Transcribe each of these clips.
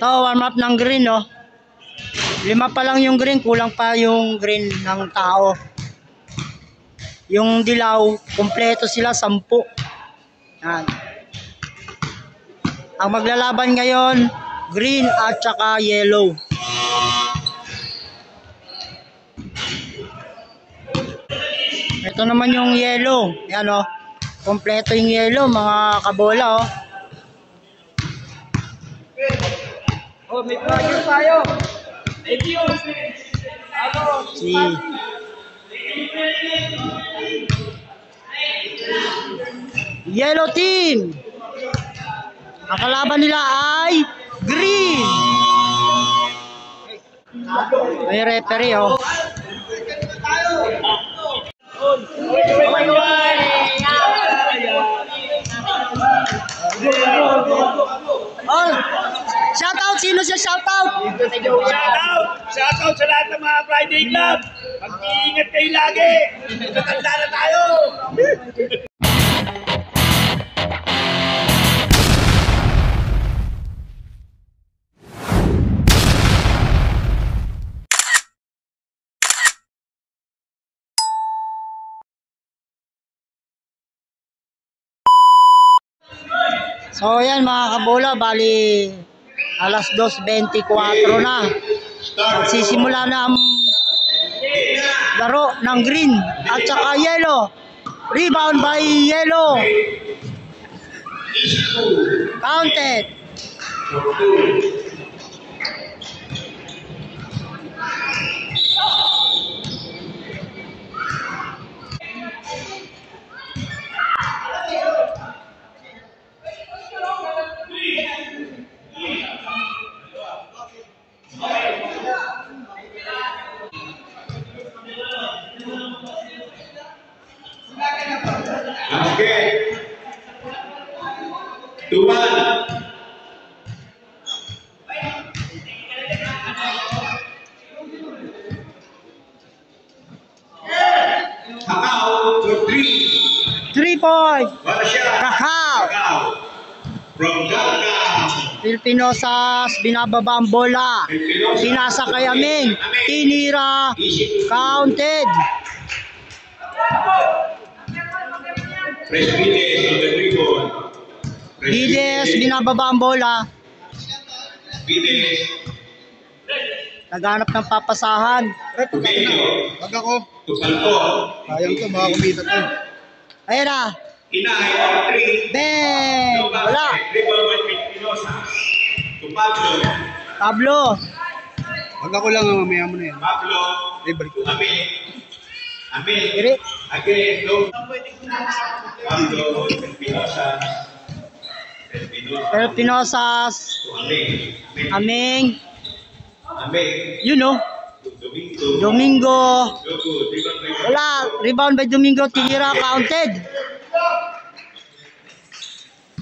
Ito, warm up ng green, no? 5 pa lang yung green, kulang pa yung green ng tao. Yung dilaw, kompleto sila, 10. Yan. Ang maglalaban ngayon, green at saka yellow. Ito naman yung yellow. Yan, oh. Kompleto yung yellow, mga kabola, oh. Oh, may project tayo. Thank you. Si Yellow team. Ang kalaban nila ay green. May referee, oh. Oh, shoutout, sino siya shoutout? Shoutout sa lahat ng mga Friday Club. Mag-iingat kayo lagi. Tatanda na tayo. So yan mga kabola, bali alas 2:24 na. Magsisimula na ang laro ng green at saka yellow. Rebound by yellow. Counted. Basket. 2-1. Kakao for 3. 3 point. What a shot. Kakao. Kakao. From downtown. Pilpinosas, binababa ang bola. Pinasa kay Aming. Tinira. Counted. Presbites on the rebound. Bides, binababa ang bola. Presbites. Naghanap ng papasahan. Tubenyo. Pag ako, Tupalpo. sayang to, mga kumita to. Ayan na. Inay on 3. Bang! No Wala. basket. Rebound by Pinosa. To Pablo. Pablo. Pag ako lang, mamaya mo na yan. Pablo. Eh, balik ko. Amin. Amin. Iri. Again, no. Pablo. Pinosa. Pilpinosas. To Amin. Aming. Amin. You know. Domingo. Domingo. So good. Rebound by Wala. Rebound by Domingo. Tinira. Counted.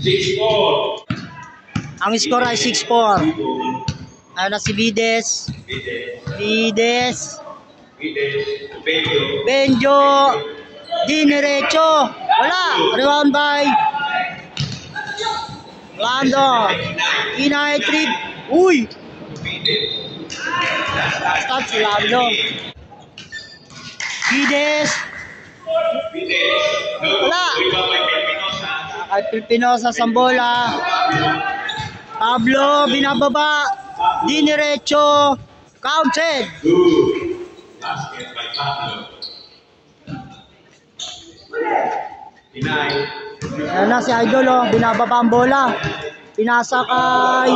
6-4. Ang score ay 6-4. Ayan na si Bides. Bides. Benjo. Benjo. Dinirecho. Wala. Rebound by Lando. Inay trip. Uy. Start si Lando. Bides. Wala. Kay Pilpinosa sa bola. Pablo binababa. Dinirecho. Counted. Basket by Pablo. Inay. Ayan na si Idol, oh. Binababa ang bola. Pinasa kay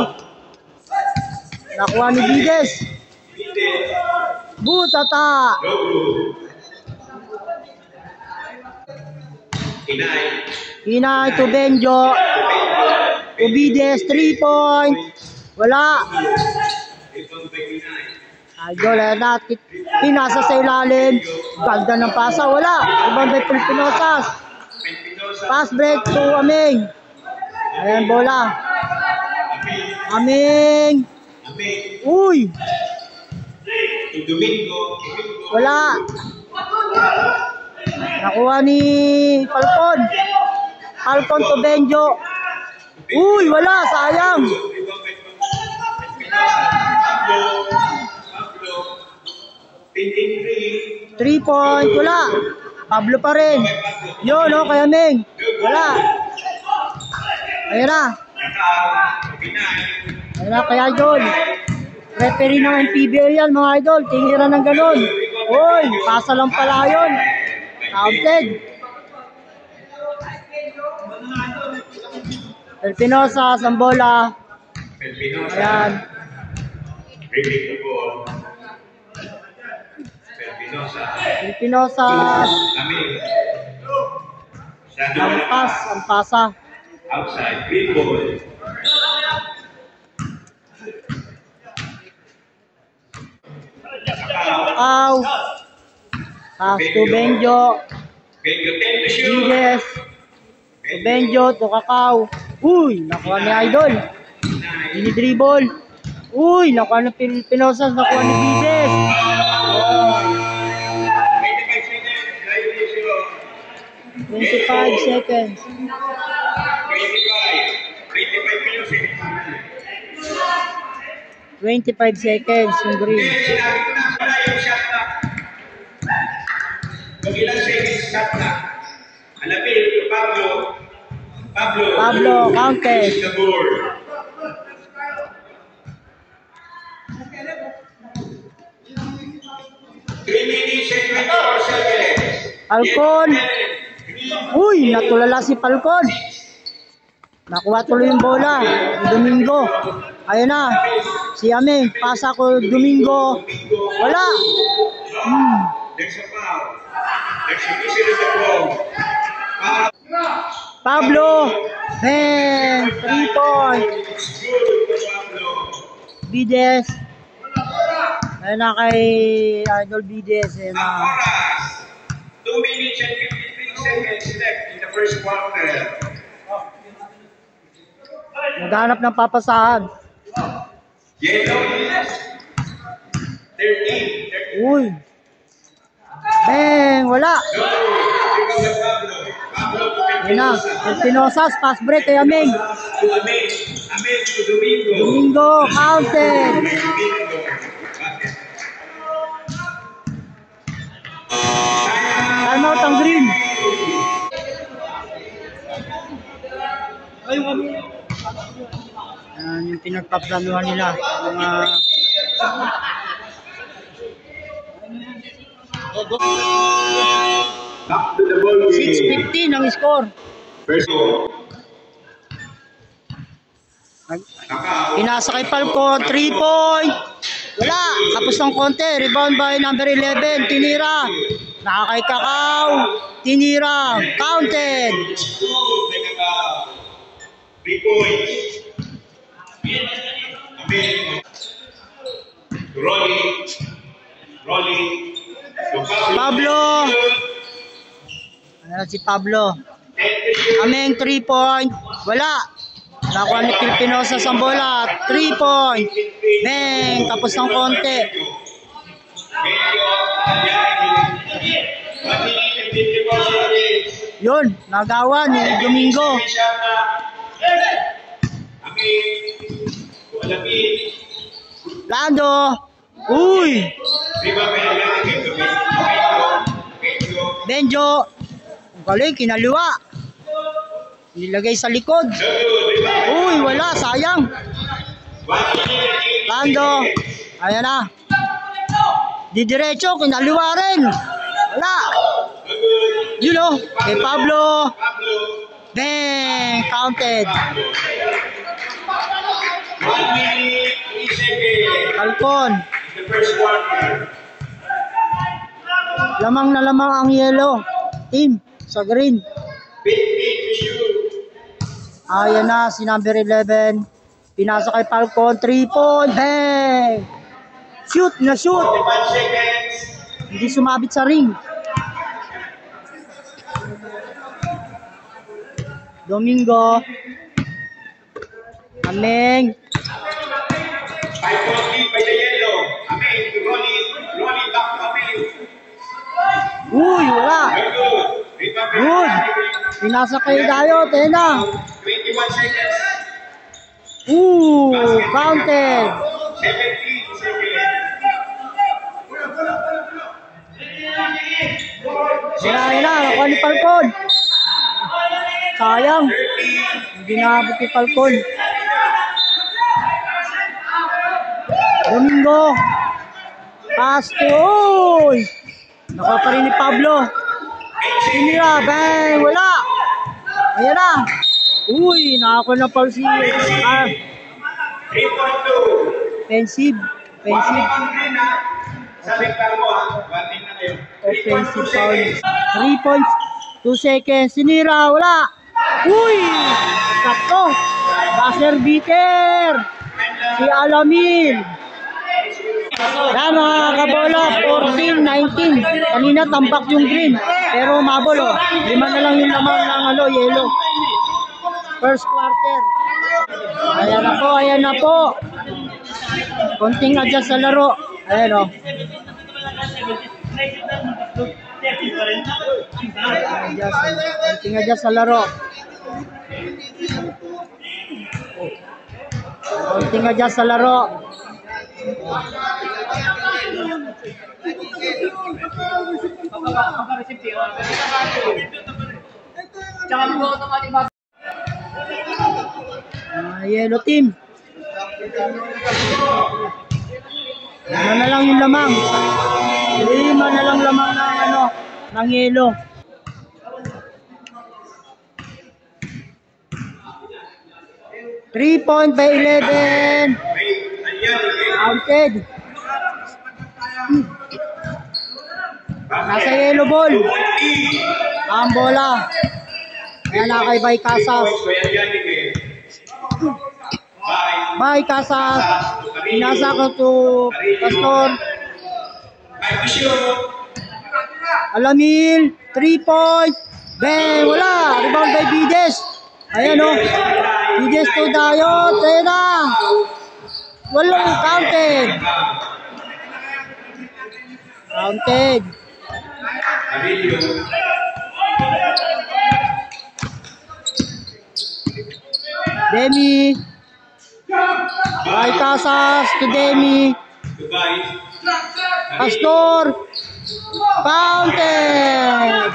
nakuha ni Bides. Butata. Inay. Inay to Benjo. Bides 3 point. Wala. Idol, ayan na. Pinasa sa ilalim. Ganda ng pasa. Wala. Ibang by Pilpinosas. Pass break to Aming. Ayan bola. Aming. Uy. Domingo. Wala. Nakuha ni Falcon. Falcon to Benjo. Uy, wala. Sayang. 3 point, wala. Pablo pa rin. Yun, no, kaya Ming. Wala. Ayan na. Ayan na, kaya idol. Referee ng MPBL yan, mga idol. Tingira ng ganun. Uy, pasa lang pala yun. Counted. Pelpinosa, Sambola. Ayan. Pelpinosa. Lampas, Ampasa. Outside, green ball. Aw. Pass to Benjo. Benjo 10 to shoot. Gides. To Benjo, to Kakao. Uy, nakuha ni Idol. Dinidribble. Uy, nakuha ni Pinosas, nakuha ni Gides. 25 seconds. 25 seconds yung green. Kung ilang seconds shot na. Alapin, Pablo, counted. the board. Falcon. Uy, natulala si Falcon. Nakuha tuloy yung bola. Domingo. Ayun na. Si Aming. Pasa ko Domingo. Wala. There's a foul. There's a whistle in the crowd. Pablo. Man. 3 point. Bides. Ayun na kay Idol Bides. Ayun na. Oras. 2 minutes and 53 seconds left in the first quarter. Naghanap ng papasahan. Yellow is 13. Uy. Bang, wala. Ayun na. Pinosas, pass break kay Aming. Aming to Domingo. Domingo, counted. Time out ang green. Yan yung pinagpaplanuhan nila. Mga Back to the ball game. 6:15 ang score. First goal. Pinasa kay Falcon, 3 point. Wala, tapos ng konti. Rebound by number 11, Tinira. Nakakay Kakao, Tinira, counted. 3 points. Rolling. Pablo. Ayan si Pablo. Aming 3 point. Wala. Nakuha ni Pilipinosa sa bola. 3 point. Bang, tapos ng konti. Yun, nagawa ni Domingo. Lando. Uy. Benjo. Ang galing, kinaliwa. Nilagay sa likod. Uy, wala, sayang. Lando. Ayan na. Didiretso, kinaliwa rin. Wala. Yun o, kay Pablo. Bang, counted. Falcon. Lamang na lamang ang yellow team sa green. Ayan na si number 11. Pinasa kay Falcon, 3 point. Bang! Shoot na shoot. Hindi sumabit sa ring. Domingo. Aming. 5 point lead by the yellow. Aming to Rolly back to Aming. Uy, wala. Good. Pinasa kay Dayot. Ayan na. 21 seconds. Counted. 17 seconds. Ayan na, nakuha ni Falcon. Sayang. Hindi naabot ni Falcon. Domingo. Pasto. Uy! Nakuha pa rin ni Pablo. Tinira. Bang! Wala. Ayan na. Uy! Nakakuha na pa si... 3.2. Offensive. Offensive. Sabi ka mo ha, warning na kayo. Offensive foul. 3 points. 2 seconds. Sinira. Wala. Uy! Sakto. Buzzer beater. Si Alamin. Yan mga kabola. 14-19. Kanina tambak yung green. Pero mabol oh. 5 na lang yung lamang ng yellow. First quarter. Ayan na po. Ayan na po. Konting adjust sa laro. Ayan o. Konting adjust sa laro. Konting adjust sa laro. Yellow team. Ano na lang yung lamang. 5 na lang lamang ng yelo. Three point by 11. Counted. Nasa yellow ball. Ang bola. Ayan na kay Bay Casas. Bay Casas. Inasa ko to Pastor. Alamil. 3 point. Bang. Wala. Rebound by Bides. Ayan o. Bides to Dayot. Ayan na. Walang counted. Counted. Demi. Bay Casas to Demi. Pastor. Counted.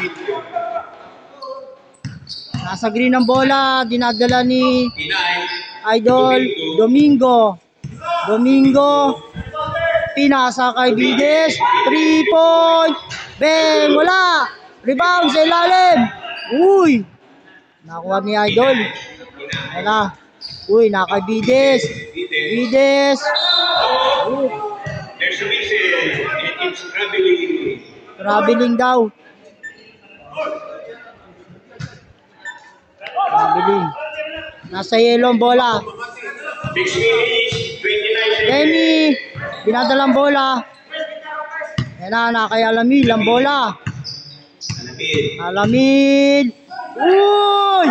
Nasa green ang bola. Dinadala ni Idol Domingo. Domingo. Pinasa kay Bides. 3 point. Bang. Wala. Rebound sa ilalim. Uy. Nakuha ni Idol. Wala. Uy, nakay Bides. Bides. There's a reason. It's traveling. Traveling daw. Traveling. Nasa yellow ang bola. 6 minutes, 29 seconds. Demi. Binadalang bola. Yan na, kay Alamil ang bola. Alamil. Uy!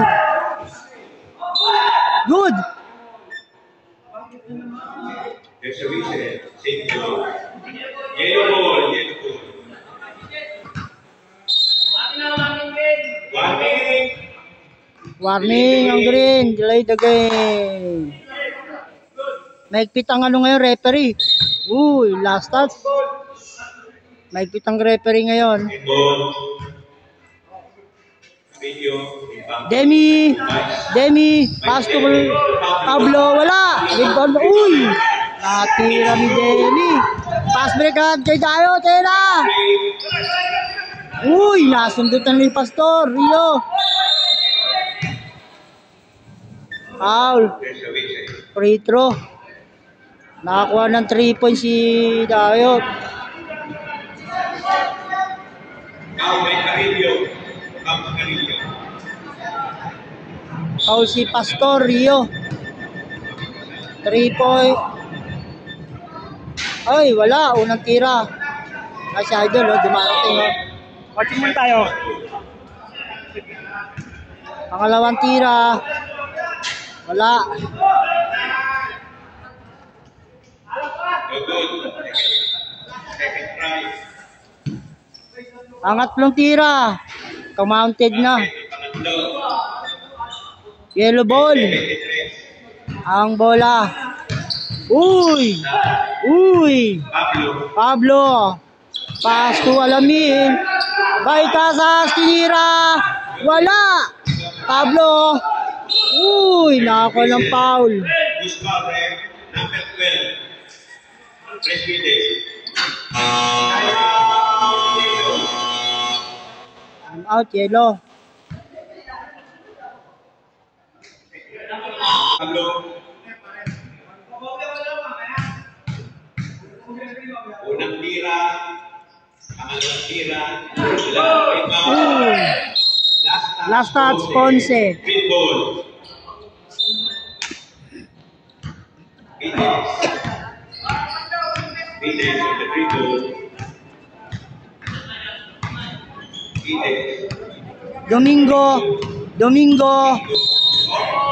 Good. There's a reason. Same goal. Yellow ball. Yellow ball. Warning. Warning ang green. Delay the game. Maigpit ang ngayon, referee. Uy, last touch. Maigpit ang referee ngayon. Ball. Video. Demi. Demi. Pass to Pablo. Wala. Rebound. Uy. Natira ni Demi. Pass break kay Dayot. Tena. Uy. Nasundutan ni Pastor. Rio. Foul. Free throw. Nakakuha ng 3 points si Dayot. Foul si Pastor Rio. 3 point. Ay, wala. Unang tira. Kasi Idol, dumarating. Watching muna tayo. Pangalawang tira. Wala. Pangatlong tira. Kumounted na. Yellow ball. Ang bola. Uy! Uy! Pablo. Pass to Alamin. by Casas, tinira. Wala. Pablo. Uy, nako ng foul. Gustavo, number 12. President. I'm out, yellow. Pablo. Unang tira. Pangalawang tira. Last touch, Ponce. Green ball. Vides on the green ball. Vides. Domingo.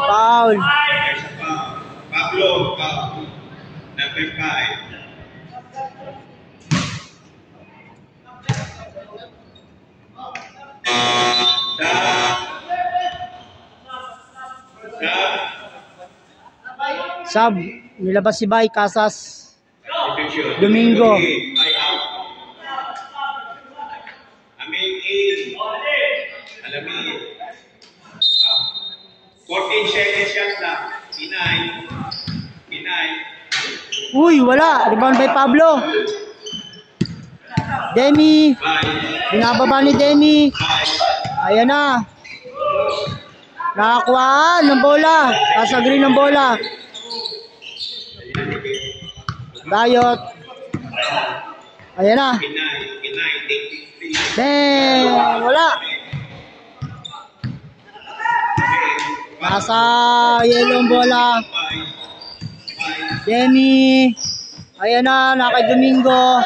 Foul. There's a foul. Pablo, foul. Number 5. Sub, nilabas si Bay Casas. Domingo. Amin in. Alamin. 14 seconds shot na. Pinay. Uy, wala. Rebound by Pablo. Demi. Binababa ni Demi. Ayan na. Nakakuhaan ng bola. Kasagri ng bola. Dayot. Ayan na. Bang! Wala. Nasa yellow ang bola. Demi. Ayan na. Nakay Domingo.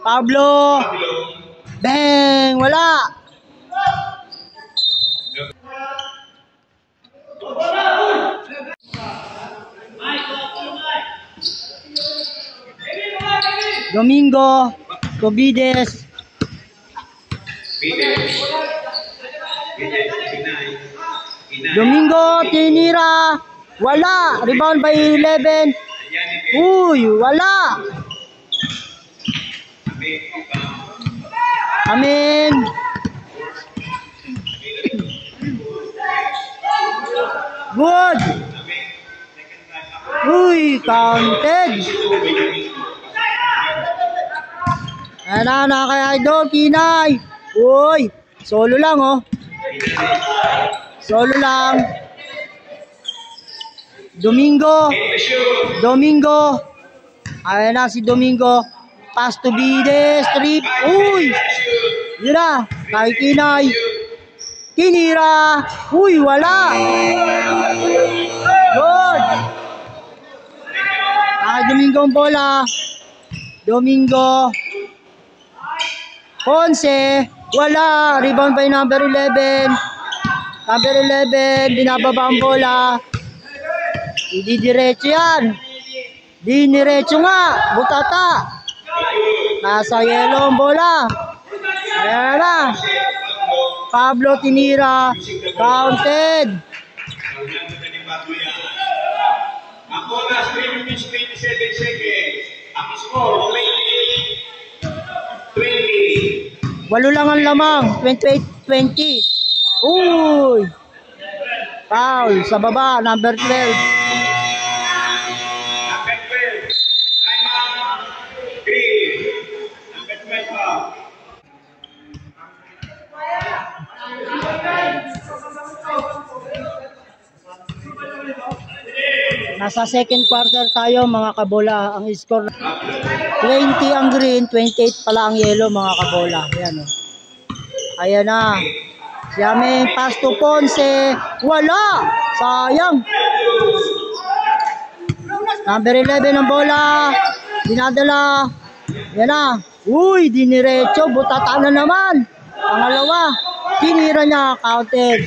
Pablo. Bang! Wala. Domingo, Cobides. Domingo, tinira. Wala. Rebound by 11. Uy, wala. Amin. Good. Uy, counted. Ayan na kay Idol, Kinay. Uy, solo lang oh. Solo lang. Domingo. Ayan na si Domingo. Pass to Bides, trip. Uy, yun na, kay Kinay. Kinira. Uy, wala. Good. Kay Domingo ang bola. Domingo. Ponce, wala. Rebound by number 11. Number 11, binababa ang bola. Didiretso yan. Diniretso nga. Butata. Nasa yellow ang bola. Ayan na. Pablo tinira. Counted. Ang oras 3 minutes 27 seconds. Ang score 20. Walo lang ang lamang. 28-20. Uy. Foul sa baba. Number 12. Number 12. Time out. Green. Number 12 foul. Nasa second quarter tayo mga kabola. Ang score 20 ang green, 28 pala ang yellow mga kabola. Ayan o. Ayan na. Siya pass to Ponce. Wala. Sayang. Number 11 ang bola. Dinadala. Ayan na. Uy, diniretso. Butata na naman. Pangalawa. Tinira niya. Counted.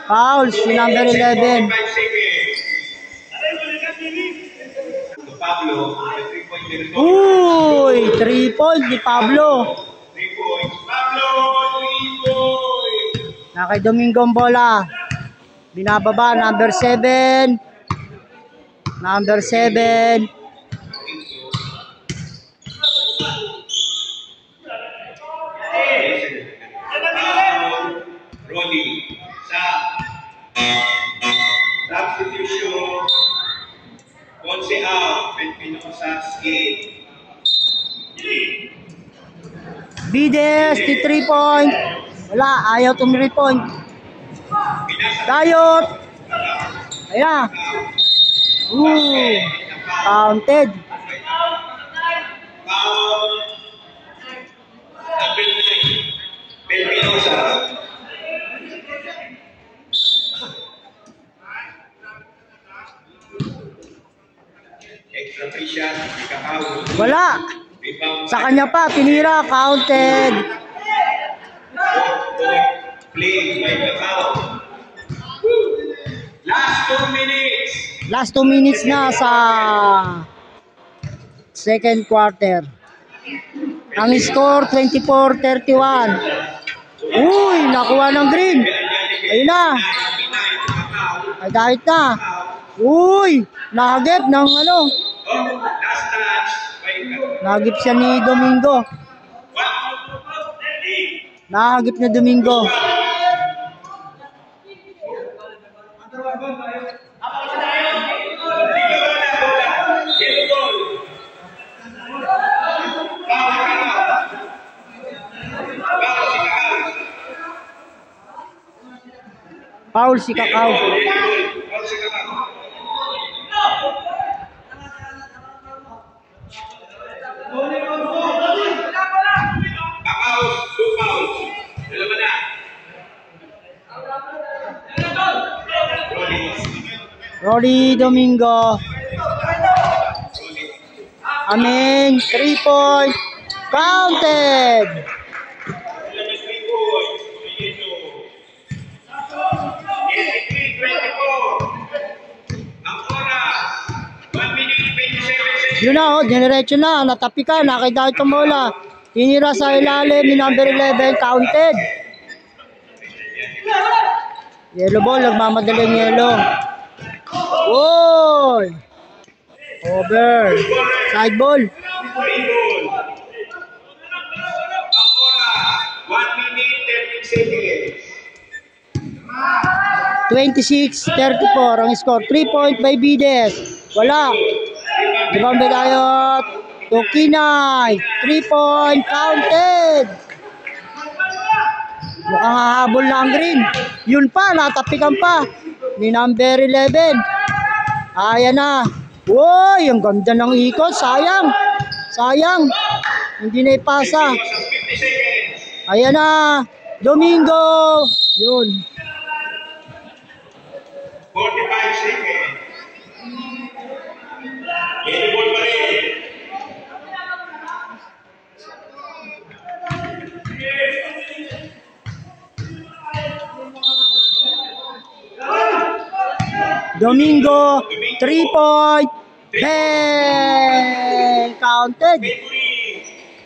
Foul si number 11. Pablo, Uy, 3 points ni Pablo. 3 points. Pablo, 3 points. Nakay Domingo ang bola. Binababa, number 7. Number 7. Ronnie. Sa substitution, Ponce out, Pinosa's game. Bides, 3 point. Wala, ayaw tum 3 point. Dayot. Ayan. Counted. Foul. Number 9, Pinosa. Extra free shot, Kakao. Wala. Rebound. Sa kanya pa, tinira, counted. Play by Kakao. Last 2 minutes. Last 2 minutes na sa second quarter. Ang score, 24-31. Uy, nakuha ng green. Ayun na. Ay, dahil na. Uy, nagip ng ano. Last touch by Kakao. Nagip siya ni Domingo. Nagip na Domingo. Foul si Kakao. Rolly Domingo. Amen. 3 point. Counted. Yun na, dinerecho na, natapi ka, nakita itong bola. Tinira sa ilalim ni number 11, counted. Yellow ball, nagmamadaling yellow. Oy! Over. Side ball. 1 minute, 13 seconds. 26-34 ang score. 3 point by Bides. Wala. Ibang Bedayot. Tukinay. 3 point. Counted. Mukhang hahabol na ang green. Yun pa. Natapikan pa. Ni number 11. Ayan na. Uy, ang ganda ng ikot. Sayang. Sayang. Hindi na ipasa. 50 seconds. Ayan na. Domingo. Yun. 45 seconds. Yellow ball pa rin. Domingo, 3 point. Bang! Counted.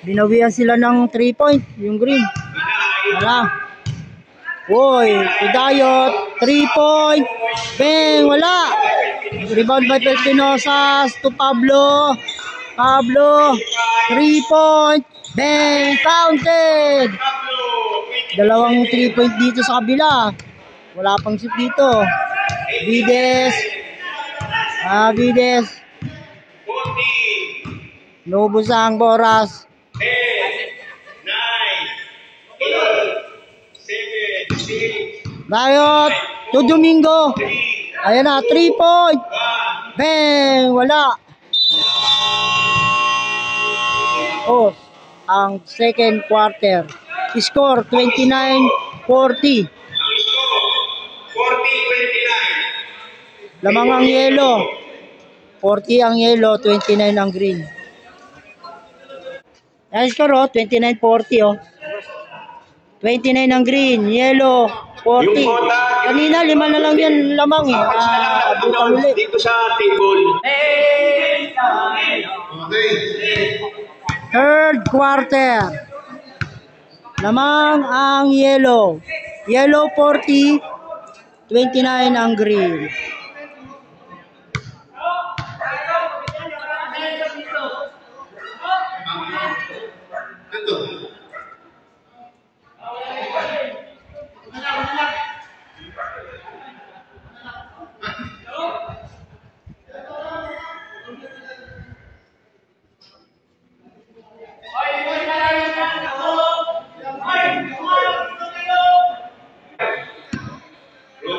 Binawian sila ng 3 point, yung green. Wala. Uy, Pidayot, 3 point. Bang! Wala. Rebound by Pelpinosas to Pablo. Pablo, 3 point. Bang! Counted. Dalawang 3 point dito sa kabila. Wala pang shoot dito. Bides. Bides. 40. Lubos ang Boras. 10, 9, 8, 7, 6, Dayot to Domingo. Ayan na, 3 point. Bang! Wala. Oh, ang second quarter. Score 29-40. 40-29. Lamang ang yellow. 40 ang yellow, 29 ang green. Yan score oh, 29-40 oh. 29 ang green, yellow, 40. Kanina, 5 na lang yan lamang eh. Abutan ulit. Dito sa table. Third quarter. Lamang ang yellow. Yellow 40, 29 ang green.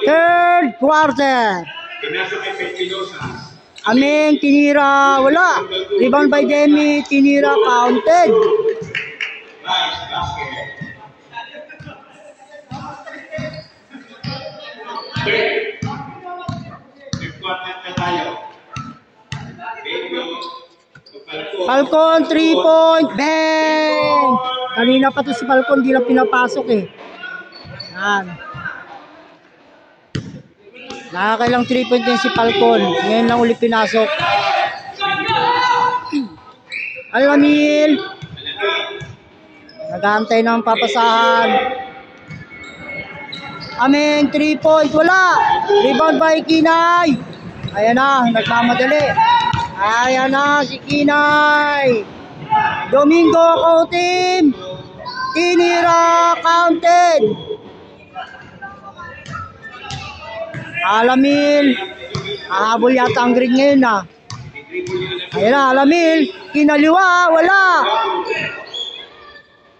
Third quarter. Pinasa kay Pespinosa. Aming tinira, wala. Rebound by Demi, tinira, counted. Nice basket. Third quarter na tayo. Benjo. Falcon, 3-point, bang! Kanina pa to si Falcon, di lang pinapasok eh. Yan. Nakakailang 3-point din si Falcon. Ngayon lang uli pinasok. Alamil. Nag-aantay ng papasahan. Aming 3-point, wala. Rebound by Kinay. Ayan na, nagmamadali. Ayan na si Kinay. Domingo Coutim. Tinira, counted. Alamil. Ahabol yata ang green ngayon ah. Ayan na, Alamil. Kinaliwa, wala.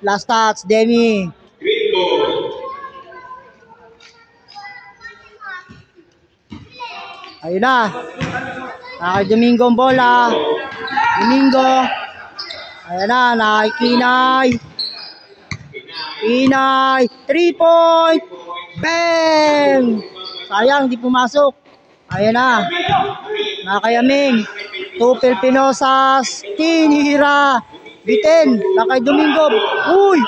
Last touch, Demi. Green ball. Ayun na. Kay Domingo ang bola. Domingo. Ayan na, nakikinay. Kinay. 3-point. Bang! Sayang, di pumasok. Ayan na. Nakayaming. 2 Pilipinosas. Tinira. Bitin. Nakay Domingo. Uy!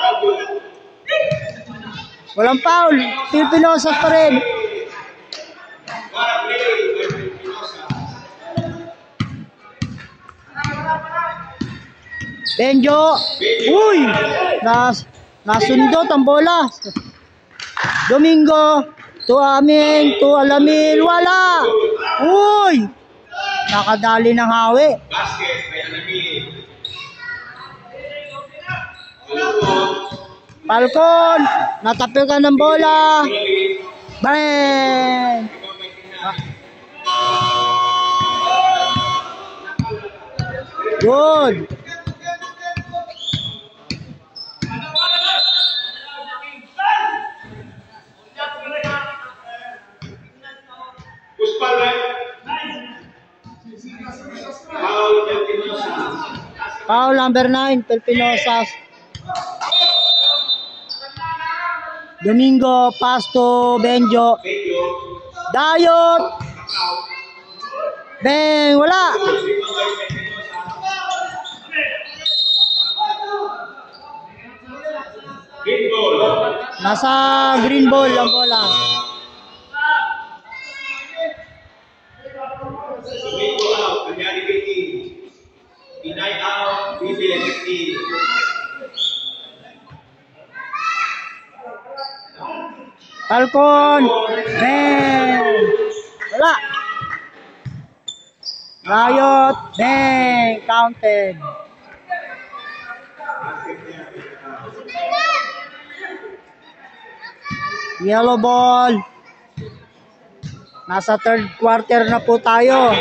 Walang foul. Pilipinosas pa rin. Benjo. Uy! Nasundot ang bola. Domingo. To amin. To Alamil. Wala. Uy! Nakadali ng hawi. Basket by Alamil. Falcon. Natapil ka ng bola. Bang! Good. Puspal right? Foul Pespinosa. Foul number 9, Pilipinosas. Domingo, pass to Benjo. Benjo. Dayot. Bang, wala. Green ball. Nasa green ball ang bola. Domingo out. Kanyari Betty. Inay out. BBST. Falcon. Bang. Wala. Riot. Bang. Counted. Yellow ball. Nasa third quarter na po tayo.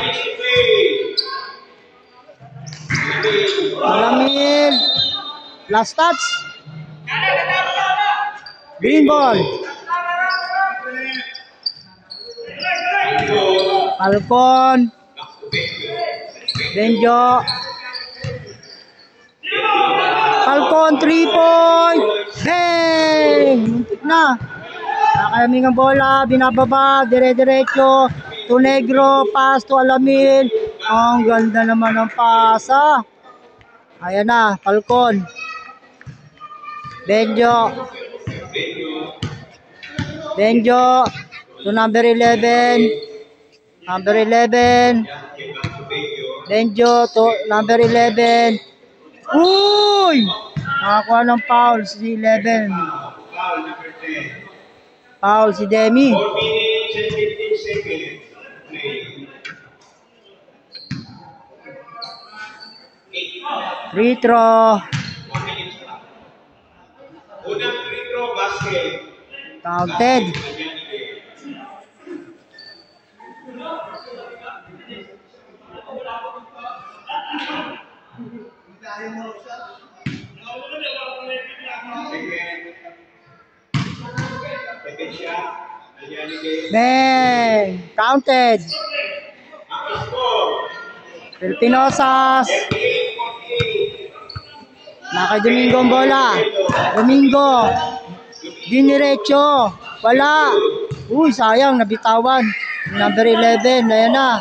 Alamil. Last touch. Green ball. Falcon. Benjo. Falcon 3-point. Bang! Muntik na. Nakayaming ang bola. Binababa. Dire-diretso. To Negro. Pass to Alamil. Ang ganda naman ng pasa. Ayan na. Falcon. Benjo. Benjo. To number 11. Number 11. Benjo to number 11. Uy! Nakakuha ng foul si 11. Foul number 10. Foul si Demi. 4 minutes and 15 seconds. Free throw. 4 minutes pa. Unang free throw basket. Counted. Second shot. Ayan. Bang! Counted. Pilipinosas. Nakay Domingo ang bola. Domingo. Diniretso. Wala. Uy, sayang. Nabitawan. Number 11. Ayan na.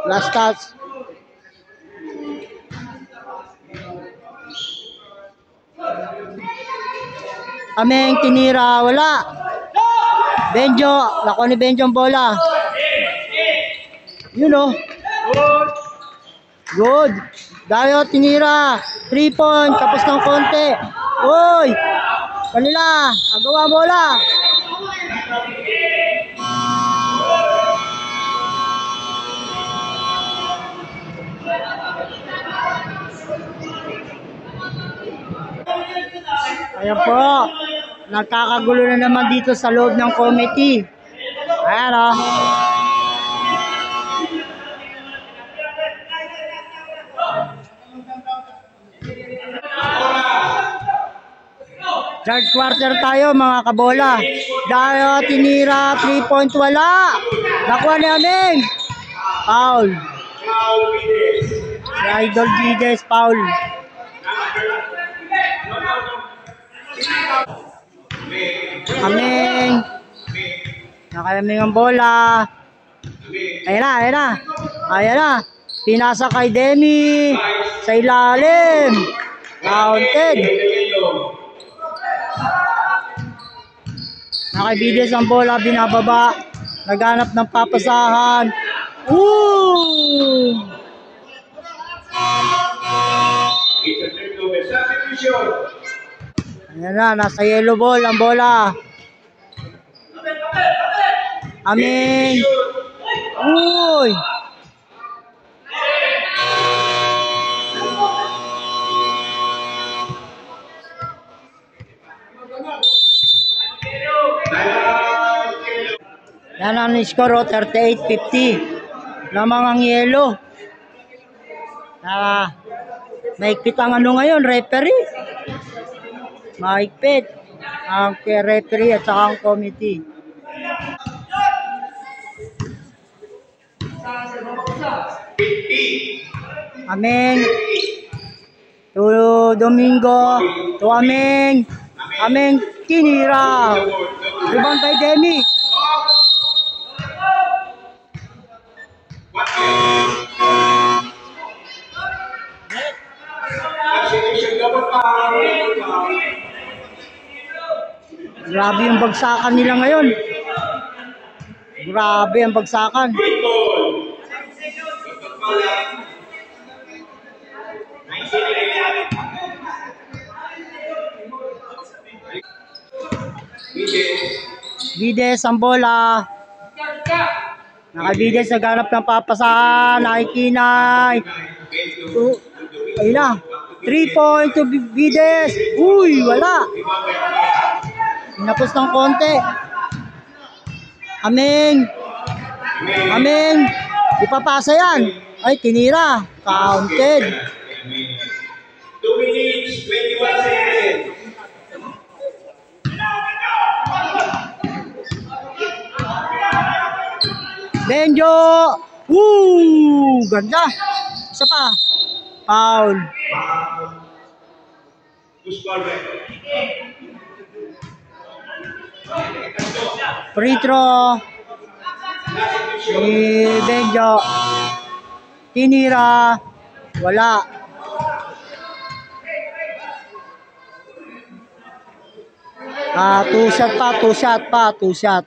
Last touch. Ameng tinira. Wala. Benjo. Nakuha ni Benjo ang bola. Yun o. Good. Dayo tinira. 3 point. Tapos ng konti. Uy. Kanila. Agawa bola. Ayan po. Nagkakagulo na naman dito sa loob ng committee. Ayan o. Third quarter tayo mga kabola. Dayo tinira, 3 point wala. Nakuha ni Ameng. Foul. Si Idol Gides, foul. Ameng. Nakalaming ang bola. Ayan na, ayan na. Ayan na. Pinasa kay Demi. Sa ilalim. Counted. Nakabides ang bola, binababa. Naghanap ng papasahan. Woo! Ayan na, nasa yellow ball ang bola. Ameng. Uy! Yan ang score, 38-50. Lamang ang yelo. Maigpit ang ano ngayon, referee. Maigpit ang referee at saka ang committee. Ameng. To Domingo. To Ameng. Ameng tinira. Rebound by Demi. Grabe yung bagsakan nila ngayon. Grabe ang bagsakan. Gides ang bola. Nakabides, naghanap ng papasahan. Nakikinay. Ayun na. 3 point to Gides. Uy, wala. Pinapos ng konti. Ameng. Ameng. Ipapasa yan. Ay, tinira. Counted. 2 minutes, 21 seconds. Benjo. Woo! Ganda. Isa pa. Foul. Free throw. Ni Benjo. Tinira. Wala. Two shot pa, two shot pa, two shot.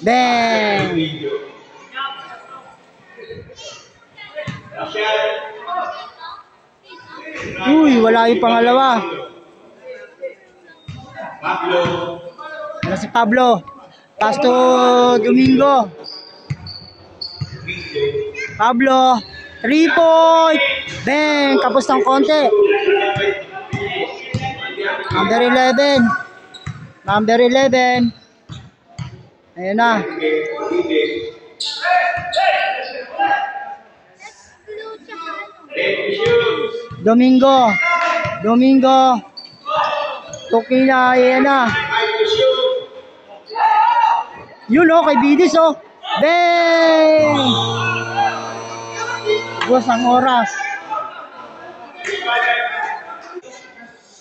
Bang! Uy, wala yung pangalawa. Wala si Pablo. Pass to Domingo. Pablo. 3 point. Bang! Kapos ng konti. Number 11. Number 11. Ayan na. Domingo. Domingo. Tukina, ayan na. Yun kay Bidis Bang! Bus ang oras.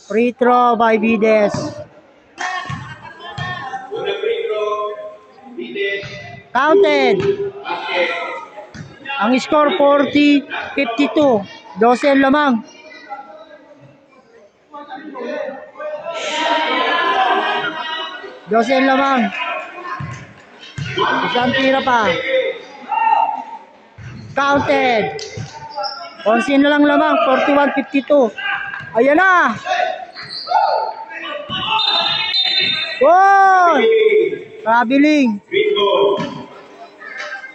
Free throw by Bidis. Counted. Ang score 40-52. 12 lamang. Dosen lamang. Isang tira pa. Counted. 11 na lang lamang. 41-52. Ayan na. Wow! Traveling.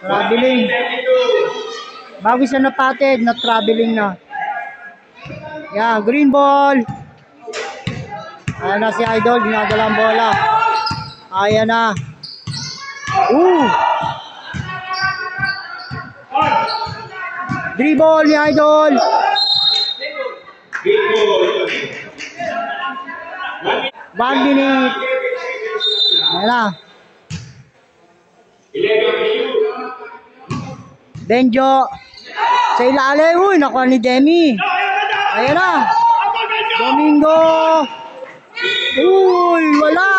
Traveling. Bago siya napatid, na traveling na. Yan, green ball. Ayan na si Idol, ginagala ang bola. Ayan na. Dribble ni Idol. 1 minute. Ayan na. Benjo. Sa ilalim. Uy, nakuha ni Demi. Ayan na. Domingo. Uy, wala.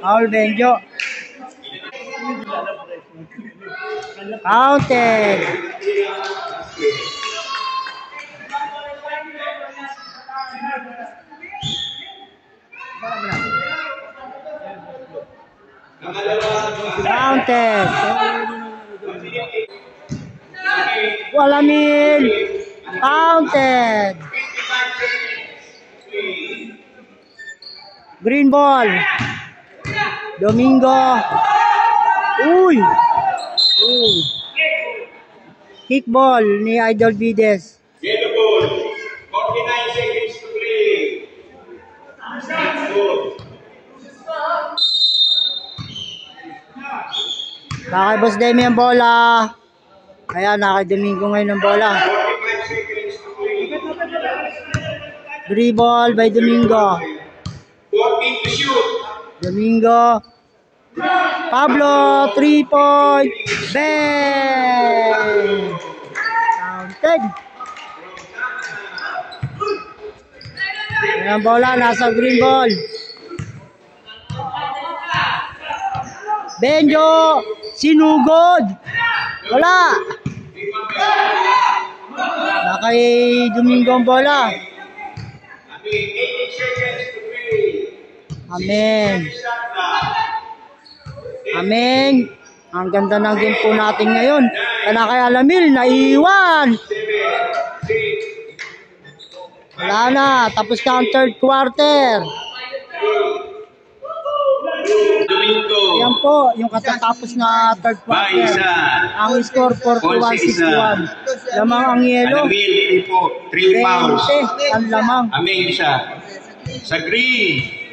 Foul Benjo. Counted. Counted. Walamil. Counted. Green ball. Domingo. Uy. Kick ball ni Idol Vides. Yellow ball. 49 seconds to play. Kay Boss Demi ang bola. Ayan, kay Domingo ngayon ang bola. 45 seconds to play. Dribble by Domingo. 14 to shoot. Domingo. Pablo, 3-point. Bang! Counted. Ayan ang bola, nasa green ball. Benjo, sinugod. Wala. Kay Domingo ang bola. 18 seconds to play. Amen. Amen. Ang ganda ng game po natin ngayon. Kaya kay Alamil, naiwan. Wala na. Tapos na ang third quarter. Domingo. Ayan po, yung katatapos na third quarter. Ang score 41-61. Lamang ang yelo. Alamil, 3 fouls. 20 ang lamang. Amin isa. Sa green.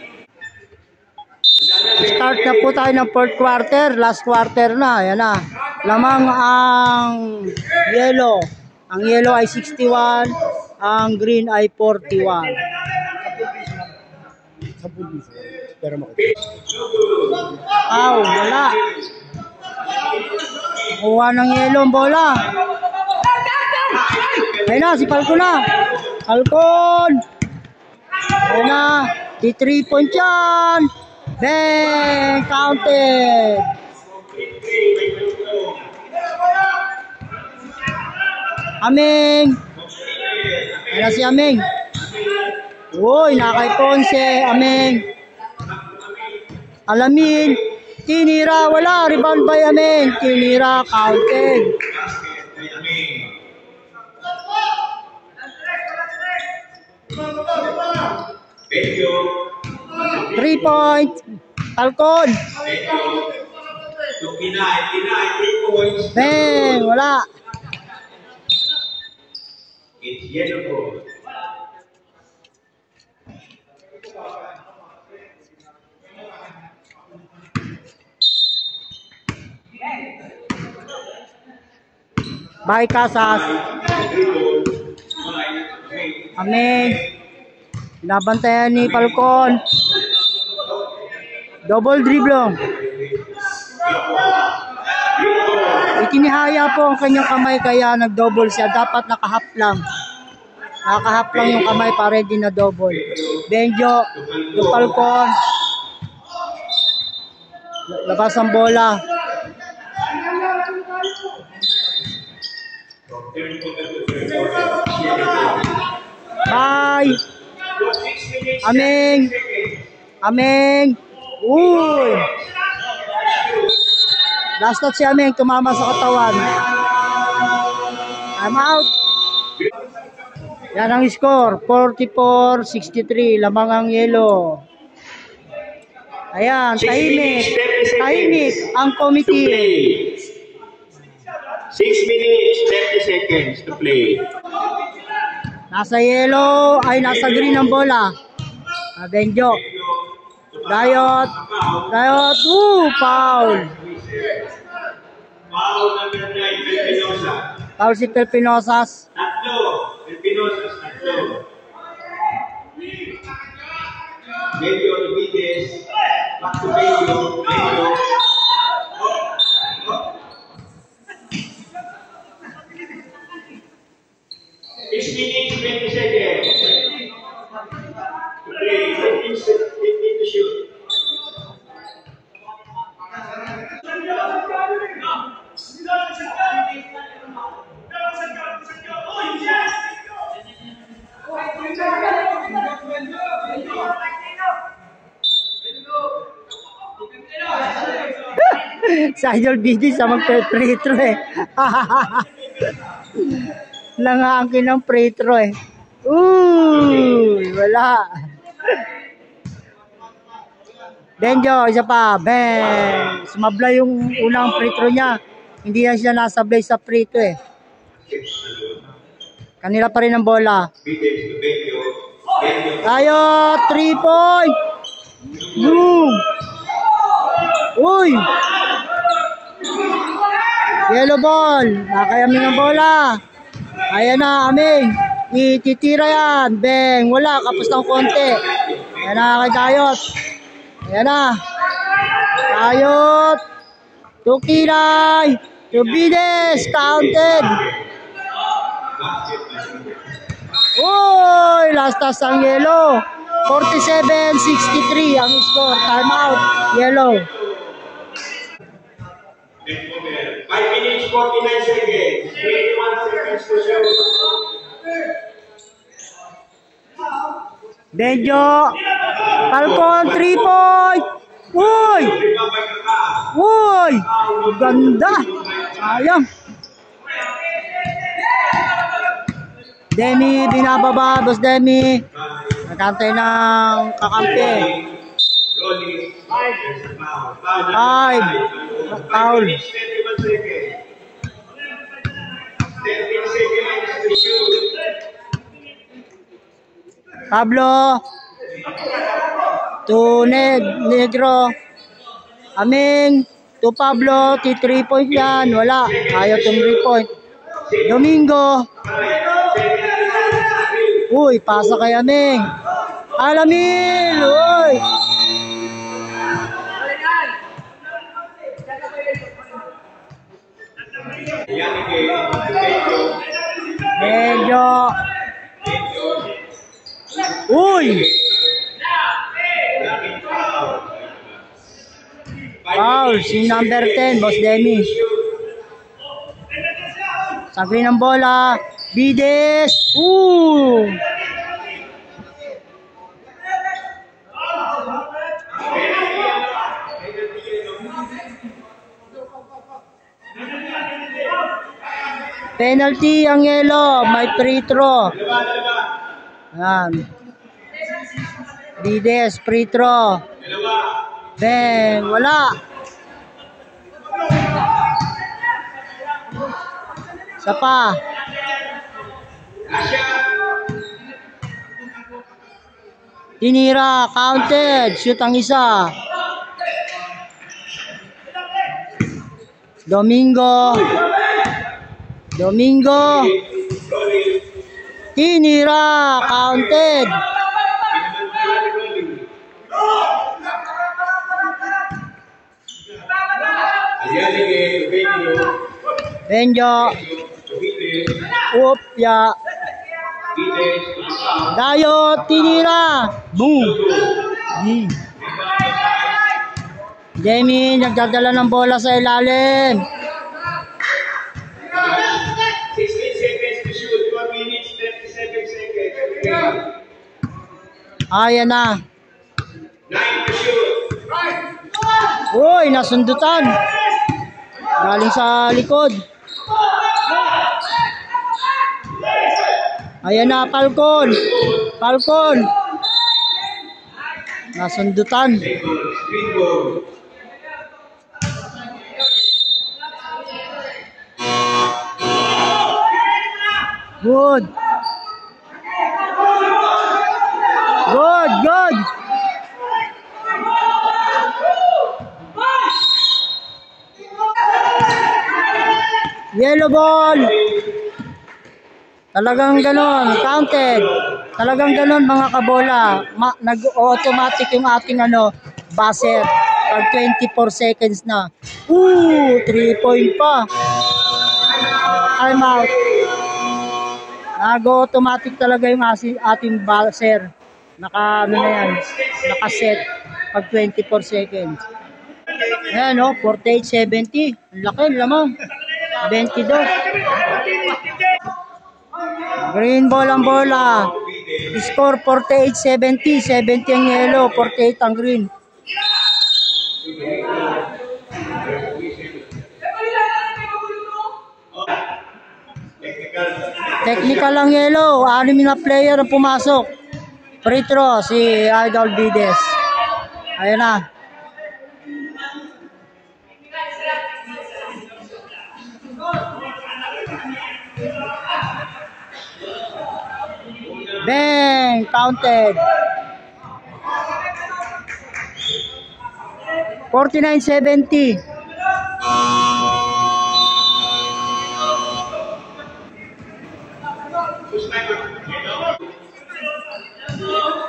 Start na po tayo ng fourth quarter. Last quarter na. Ayan na. Lamang ang yellow. Ang yellow ay 61. Ang green ay 41. Wala. Kuha ng yellow ang bola. Ayan na, si Falcon na. Falcon. Ayan na. Di 3 point yan. Bang! Counted! Aming! Ayan na si Aming. Uy, nakay Ponce. Aming. Alamin. Tinira. Wala. Rebound by Aming. Tinira. Counted. Thank you. 3 point. Falcon. Pinay, 3 points. Bang! Wala. It's yellow ball. Bahay Casas. Amin. Binabantayan ni Falcon. Double dribble. Itinihaya po ang kanyang kamay kaya nag-double siya. Dapat nakahap lang. Nakahap lang yung kamay para hindi na double. Benjo, yung Falcon. Labas ang bola. Bye. Aming. Aming. Uy. Last shot si Aming. Tumama sa katawan. I'm out. Yan ang score. 44-63. Lamang ang yellow. Ayan. Tahimik. Tahimik ang committee. 6 minutes, 30 seconds to play. Nasa yellow, ay nasa green ang bola. Benjo. Dayot. Dayot. Foul. Foul number 9, Pelpinosa. Foul si Pelpinosas. Tatlo. Pelpinosas, tatlo. Benjo, Ibides. Back to Benjo. Benjo. 6 minutes, 20 seconds. To play, 15 to shoot. Sa Idol BD sa mag-free throw eh. Langangkin ng free throw eh. Wala. Benjo, isa pa. Ben. Sumabla yung unang free throw niya. Hindi na siya nasablay sa free throw eh. Kanila pa rin ang bola. Tayo, 3 point. Boom. Uy. Yellow ball. Nakayaming ang bola. Ayan na, Aming. Ititira yan. Beng. Wala. Kapos ng konti. Ayan na, kay Dayot. Ayan na. Dayot. Tukilay. Tubides. Counted. Uy! Last toss ang yellow. 47-63 ang score. Time out. Yellow. 5 minutes, 49 seconds. 21 seconds to shoot. Benjo. Falcon, 3 point. Uy! Uy! Ganda. Sayang. Demi, binababa. Boss Demi. Nagkantay ng kakampi. 5. Foul. 13 seconds to shoot. Pablo. To Negro. Aming. To Pablo. 3 point yan. Wala. Ayaw to 3 point. Domingo. Uy, pasa kay Aming. Alamil. Uy. Medyo. Uy. Foul, si number 10, Boss Demi. Sagri ng bola. Bides. Penalty ang yellow. May free throw. Ayan. Bides, free throw. Bang, wala. Isa pa. Tinira, counted. Shoot ang isa. Domingo. Domingo. Rolly. Tinira. Counted. Ayan, Benjo. Upya. Dayo. Tinira. Boom. Demi nagdadala ng bola sa ilalim. 16 seconds to shoot. 1 minute, 37 seconds. Ayan na. 9 to shoot. Uy, nasundutan. Galing sa likod. Ayan na, Falcon. Falcon. Nasundutan. Screen goal. Good. Good, good. Yellow ball. Talagang ganon, counted. Talagang ganon mga kabola. Nag-automatic yung ating buzzer. Pag 24 seconds na. 3 point pa. Time out. Nag-automatic talaga yung ating buzzer. Naka-set pag 24 seconds. Ayan 48-70. Ang laki, lamang. 22. Green ball ang bola. Score 48-70. 70 ang yellow, 48 ang green. Technical ang yellow. 6 na player ang pumasok. Free throw si Idol Vides. Ayan na. Bang! Counted. 49-70.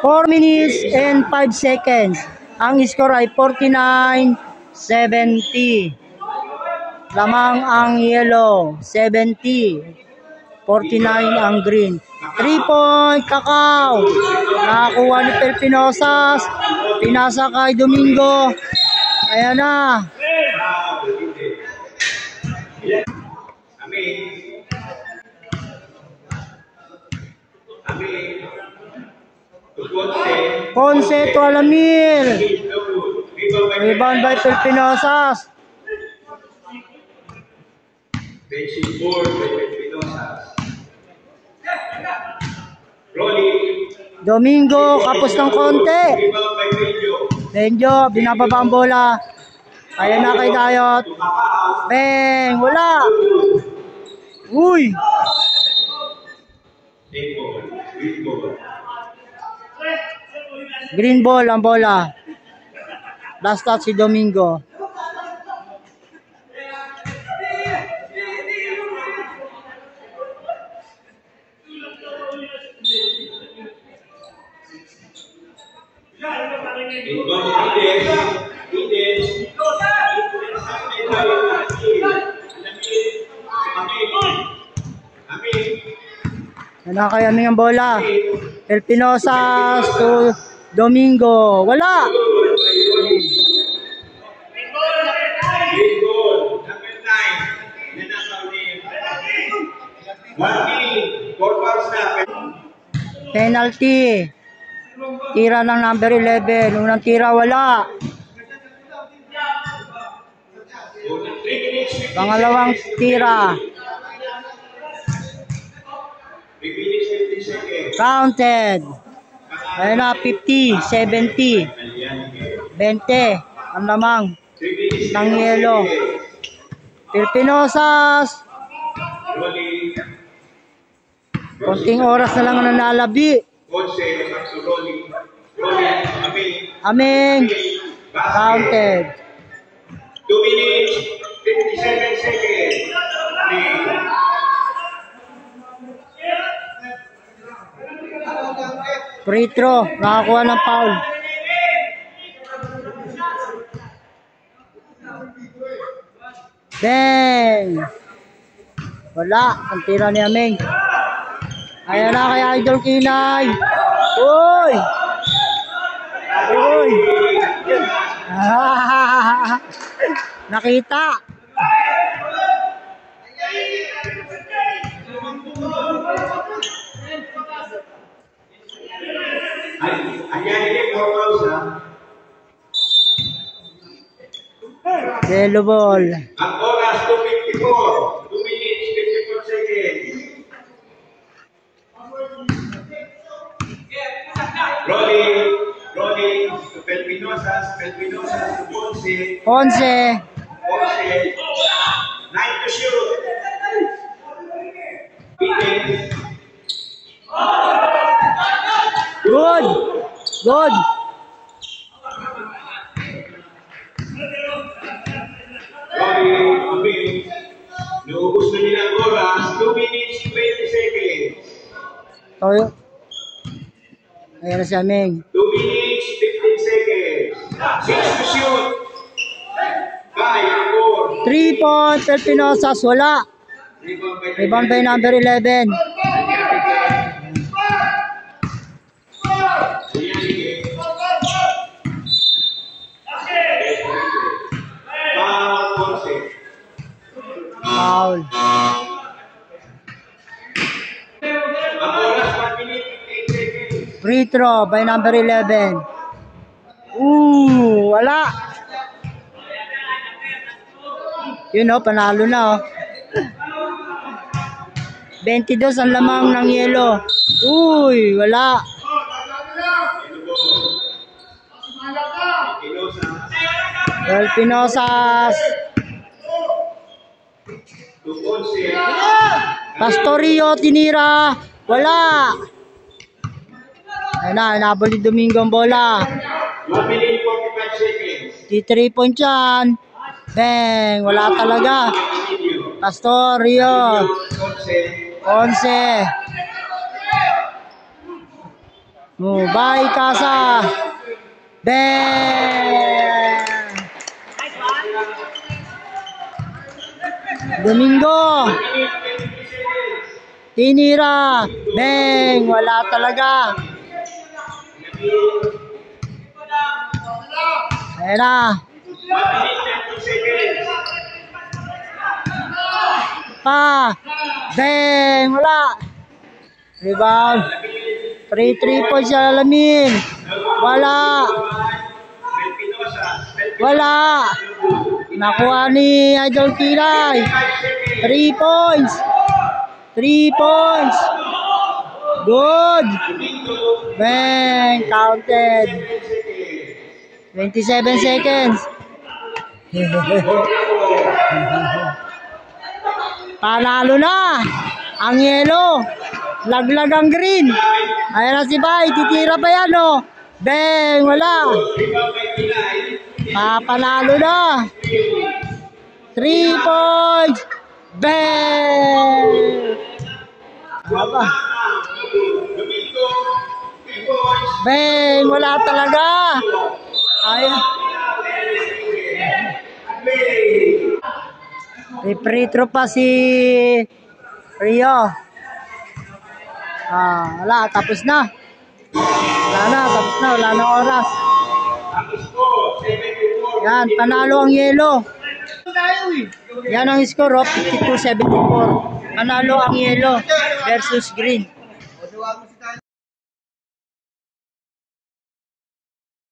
Four minutes and 5 seconds. Ang score ay 49-70. Lamang ang yellow, 70. 49 ang green. 3 point, Kakao. Nakakuha ni Pelpinosas. Pinasa kay Domingo. Ayan na. Ponce to Alamil. Rebound by Pelpinosas. Benching board by Pelpinosas. Rolly. Domingo, kapos ng konti. Rebound by Benjo. Benjo, binababa ang bola. Ayan na kay Dayot. Bang, wala. Uy. Green ball. Green ball ang bola. Last touch si Domingo. Kaya ang bola. Pelpinosas to Domingo. Wala. Green goal, number 9. One game, 4 fouls na. Penalty. Tira ng number 11. Unang tira, wala. Pangalawang tira. 3 minutes, 15 seconds. Counted. Ayun na, 50, 70. 20. Ang lamang ng yelo. Pelpinosas. Rolly. Konting oras na lang ang nanalabi. Ponce, Rolly. Rolly, Aming. Counted. 2 minutes, 57 seconds. Free throw. Nakakuha ng foul. Bang! Wala. Ang tira ni Ameng. Ayan na kay Idol Kinay. Uy! Uy! Nakita. Ayan, hindi po pausa. Yellow ball. Ang oras 2:54. 2 minutes, 54 seconds. Rolling. Pelpinosas, Ponce. 11. 9 to shoot. Beating. Good. Good. Rolling. Naubos na nila ang oras. 2 minutes, 20 seconds. Toyo. Ayan na si Ameng. 2 minutes, 15 seconds. 6 to shoot. 5, 4. 3 point. Pelpinosas. Wala. Rebound by number 11. Foul. Ang oras 1 minute, 15 seconds. Free throw by number 11. Wala. Yun o, panalo na o. 22 ang lamang ng yelo. Uy, wala. Pelpinosas. Pastorio, tinira. Wala. Ayan na, inabol ni Domingo ang bola. 1 minute, 45 seconds. Di 3 point yan. Bang, wala talaga. Pastorio. 11. Bye, Casa. Bang. Domingo. Tinira. Bang, wala talaga. Ayan na. Bang, wala. Rebound. 3 points sa Alamin. Wala. Wala. Nakuha ni Idol Kinay. 3 points. 3 points. Good. Bang, counted. 27 seconds. Panalo na ang yellow. Laglag ang green. Ayan na si Bay. Titira pa yan o. Bang, wala. Panalo na. 3 points. Bang. Aba. Bang, wala talaga. Ayan. Free throw pa si Rio. Wala, tapos na. Wala na oras. Yan, panalo ang yelo. Yan ang score, 52-74. Panalo ang yelo versus green.